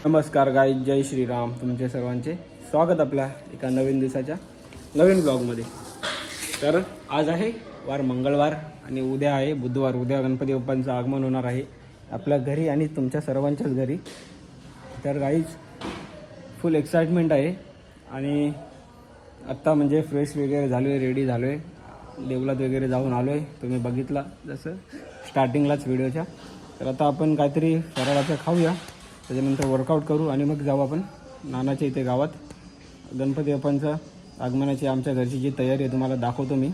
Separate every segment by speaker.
Speaker 1: नमस्कार गाईज, जय श्रीराम. तुमचे सर्वांचे स्वागत आपल्या एका नवीन दिवसाच्या नवीन ब्लॉगमध्ये. तर आज आहे वार मंगळवार आणि उद्या आहे बुधवार. उद्या गणपती बाप्पांचं आगमन होणार आहे आपल्या घरी आणि तुमच्या सर्वांच्याच घरी. तर गाईज फुल एक्साइटमेंट आहे आणि आत्ता म्हणजे फ्रेश वगैरे झालो आहे, रेडी झालो आहे, देवलात वगैरे जाऊन आलो आहे. तुम्ही बघितला जसं स्टार्टिंगलाच व्हिडिओच्या. तर आता आपण काहीतरी फराळाचं खाऊया, त्याच्यानंतर वर्कआउट करू आणि मग जाऊ आपण नानाच्या इथे गावात. गणपती बाप्पांचं आगमनाची आमच्या घरची जी तयारी आहे तुम्हाला दाखवतो मी.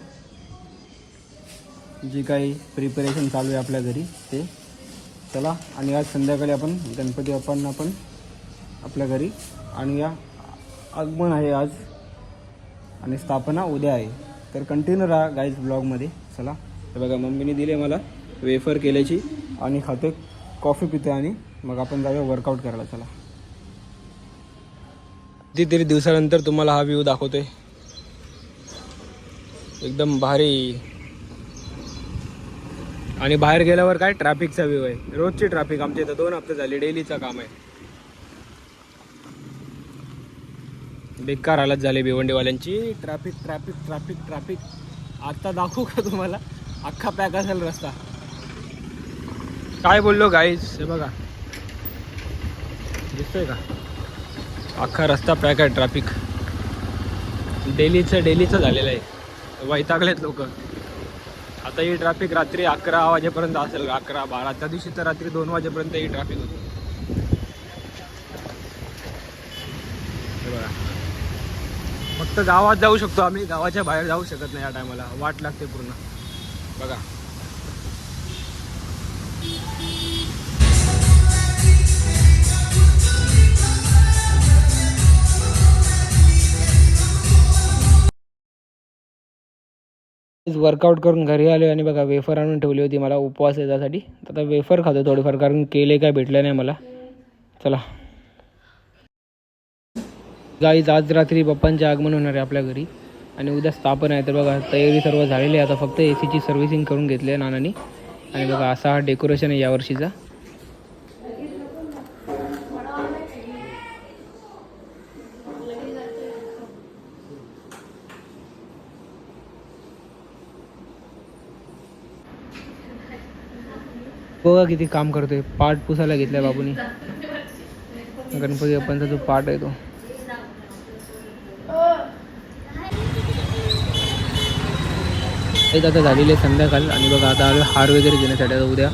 Speaker 1: जी काही प्रिपरेशन चालू आहे आपल्या घरी ते चला. आणि आज संध्याकाळी आपण गणपती बाप्पांना आपण आपल्या घरी आणूया. आगमन आहे आज आणि स्थापना उद्या आहे. तर कंटिन्यू राहा गाईज ब्लॉगमध्ये. चला. तर बघा मम्मीने दिले मला वेफर केल्याची आणि खाते कॉफी पिते आणि मग आपण जाऊया वर्कआउट करायला. चला. कितीतरी दिवसानंतर तुम्हाला हा व्ह्यू दाखवतोय, एकदम भारी. आणि बाहेर गेल्यावर काय ट्रॅफिकचा व्ह्यू आहे. रोजची ट्रॅफिक आमच्या इथं 2 हफ्ते झाले, डेलीचं काम आहे. बेकार हालत झाली भिवंडीवाल्यांची. Traffic traffic traffic traffic. आता दाखवू का तुम्हाला? अख्खा पॅक असेल रस्ता. काय बोललो गाईस, हे बघा दिसतोय का? अख्खा रस्ता पॅक आहे. ट्रॅफिक डेलीचं झालेलं आहे. वैतागलेत लोक. आता ही ट्रॅफिक रात्री 11 वाजेपर्यंत असेल. 11-12. त्या दिवशी तर रात्री 2 वाजेपर्यंत ही ट्रॅफिक होती. हे बघा, फक्त गावात जाऊ शकतो आम्ही, गावाच्या बाहेर जाऊ शकत नाही या टायमाला. वाट लागते पूर्ण. बघा वर्कआउट करून घरी आलो आणि बघा वेफर आणून ठेवली होती मला उपवास याच्यासाठी. आता वेफर खातो थोडीफार, कारण केले काय भेटलं नाही मला. चला गाईज, आज रात्री बाप्पांचे आगमन होणार आहे आपल्या घरी आणि उद्या स्थापना आहे. तर बघा तयारी सर्व झालेली आहे. आता फक्त AC ची सर्व्हिसिंग करून घेतली आहे नानांनी. आणि बघा असा हा डेकोरेशन आहे यावर्षीचा. बघा किती काम करतोय. पाट पुसायला घेतलाय बाबूनी. गणपती बाप्पांचा जो पाट आहे तो. आता झालेली आहे संध्याकाळ आणि बघा आता आलो हार वगैरे घेण्यासाठी. आता उद्या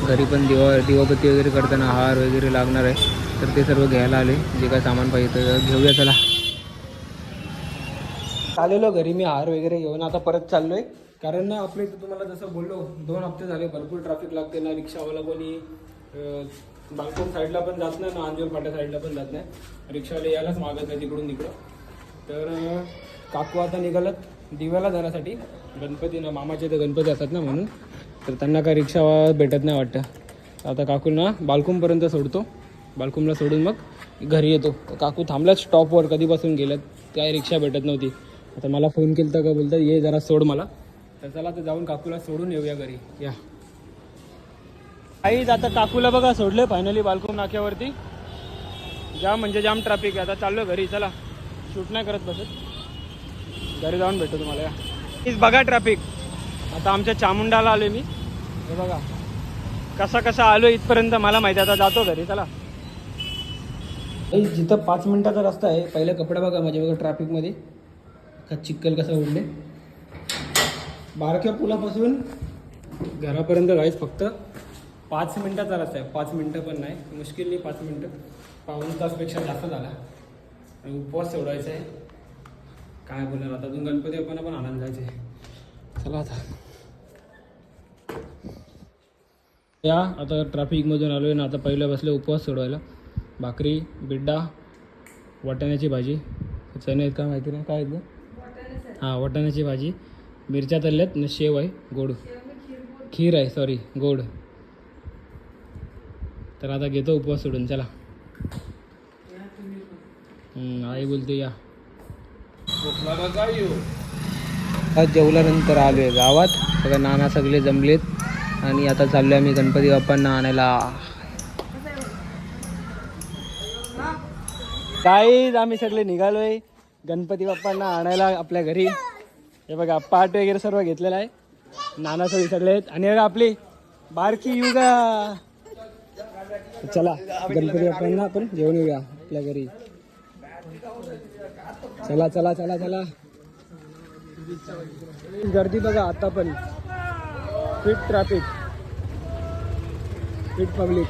Speaker 1: घरी पण दिवाबत्ती वगैरे करताना हार वगैरे लागणार आहे. तर ते सर्व घ्यायला आले. जे काय सामान पाहिजे तर घेऊया. चला. आलेलो घरी मी हार वगैरे घेऊन. आता परत चाललोय, कारण ना आपल्या इथं तुम्हाला जसं बोललो 2 हफ्ते झाले भरपूर ट्रॅफिक लागते ना. रिक्षावाला कोणी बालकोन साईडला पण जात नाही ना, अंजोर फाट्या साईडला पण जात नाही. रिक्षावाले यायलाच मागत नाही तिकडून तिकडं. तर काकू आता निघालत दिव्याला जाण्यासाठी. गणपतीनं मामाचे तर गणपती असतात ना म्हणून. तर त्यांना काय रिक्षा भेटत नाही वाटतं. आता काकूंना बालकुमपर्यंत सोडतो. बालकुमला सोडून मग घरी येतो. काकू थांबल्याच स्टॉपवर, कधीपासून गेल्यात. काय रिक्षा भेटत नव्हती. आता मला फोन केला तर का बोलतात ये जरा सोड मला. तर चला तर जाऊन काकूला सोडून येऊया घरी. या काहीच. आता काकूला बघा सोडले फायनली बालकुम नाक्यावरती. जाम म्हणजे जाम ट्रॅफिक आहे. आता चाललो घरी. चला, शूट नाही करत बसत, घरी जाऊन भेटतो तुम्हाला. या प्लीज बघा ट्रॅफिक. आता आमच्या चामुंडाला आलो मी. हे बघा कसा आलो इथपर्यंत मला माहिती. आता जातो घरी. चला. जिथं 5 मिनिटाचा रस्ता आहे. पहिले कपडे बघा माझे. बघा ट्रॅफिकमध्ये का चिक्कल कसा उडले. बारक्या पुलापासून घरापर्यंत जायचं फक्त 5 मिनिटाचा रस्ता आहे. 5 मिनटं पण नाही, मुश्किल नाही 5 मिनटं. 1.5 तासपेक्षा जास्त झाला. आणि उपवास सोडायचा आहे. काय बोलणार आता. अजून गणपती बाप्पांना पण आनंद जायचं आहे. चला आता या. आता ट्रॅफिकमधून आलो आहे ना. आता पहिलं बसले उपवास सोडवायला. भाकरी, बिड्डा, वाटाण्याची भाजी, चणे आहेत का माहिती नाही काय आहेत. हां, वाटाण्याची भाजी, मिरच्या तळल्यात ना, शेव आहे गोड, खीर आहे सॉरी गोड. तर आता घेतो उपवास सोडून. चला. आई बोलते या. आज जेवल्यानंतर आलो आहे गावात. सगळं नाना सगळे जमलेत आणि आता चाललो आहे आम्ही गणपती बाप्पांना आणायला. काहीच आम्ही सगळे निघालोय गणपती बाप्पांना आणायला आपल्या घरी. हे बघा पाट वगैरे सर्व घेतलेलं आहे. नाना सगळे सगळे आहेत आणि आपली बारकी युगा. चला गणपती बाप्पांना आपण घेऊन येऊया आपल्या घरी. चला चला चला चला. गर्दी बघा आता पण. Fit traffic, fit public.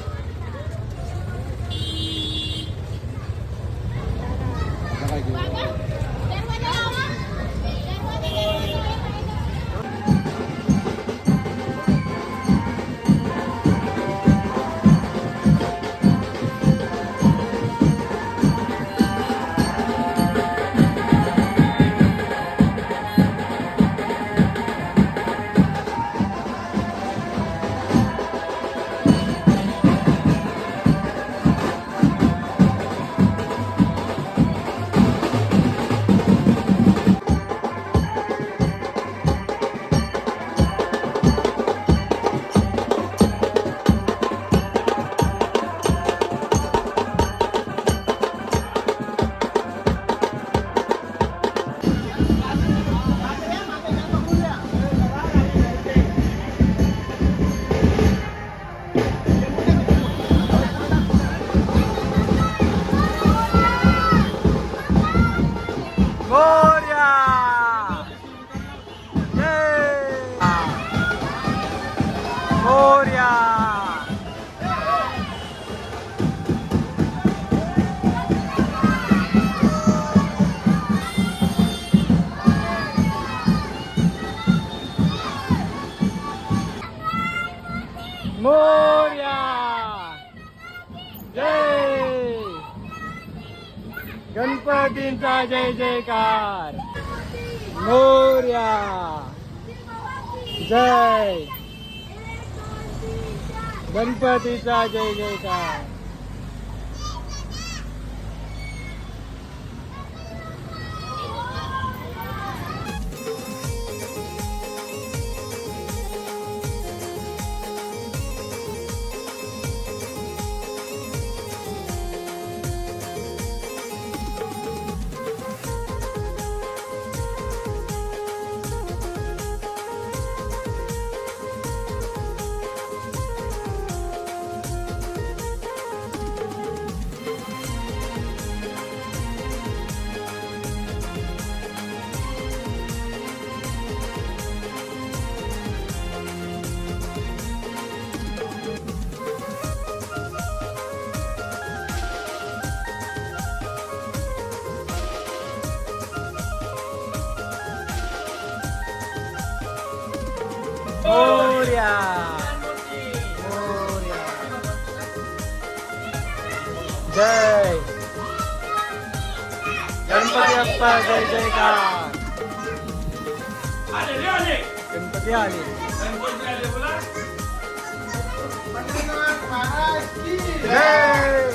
Speaker 1: मोरया. जय गणपतींचा जय जयकार. मोरया. जय गणपतीचा जय जयकार. मोरया. मोरया. जय गणपती बाप्पा जय जयकार. गणपती आले. जय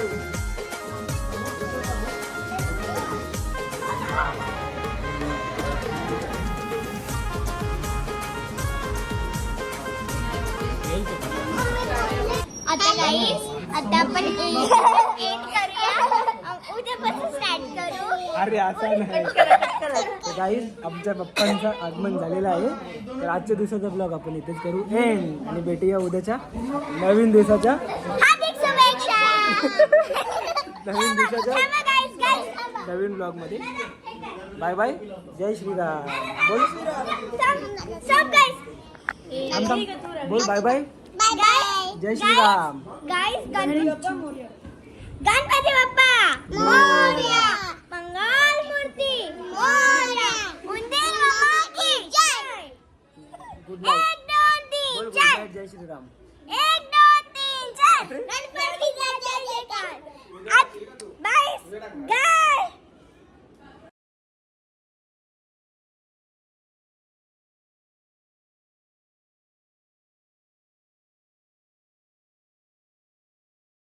Speaker 2: आता गाईस आता आपण एंड करूया. उद्यापासून स्टार्ट करू.
Speaker 1: अरे असं नाही गाईज. आमच्या पप्पांचं आगमन झालेलं आहे. तर आजच्या दिवसाचा ब्लॉग आपण इथेच करू एंड आणि भेटूया उद्याच्या नवीन दिवसाच्या नवीन ब्लॉग मध्ये. Bye bye. जय श्रीराम. बोल बोल बाय बाय. जय श्रीराम.
Speaker 2: गाईस गणपती बाप्पा मोरया. मंगल मूर्ती मोरया. उंदीर बाप्पा की जय.
Speaker 1: Good night.
Speaker 2: 1 2 3
Speaker 1: बोल गुड
Speaker 2: 4.
Speaker 1: नाईट. जय श्रीराम.
Speaker 2: 1 2 3 4. गणपतीचा जय जयकार. बाय गाईस.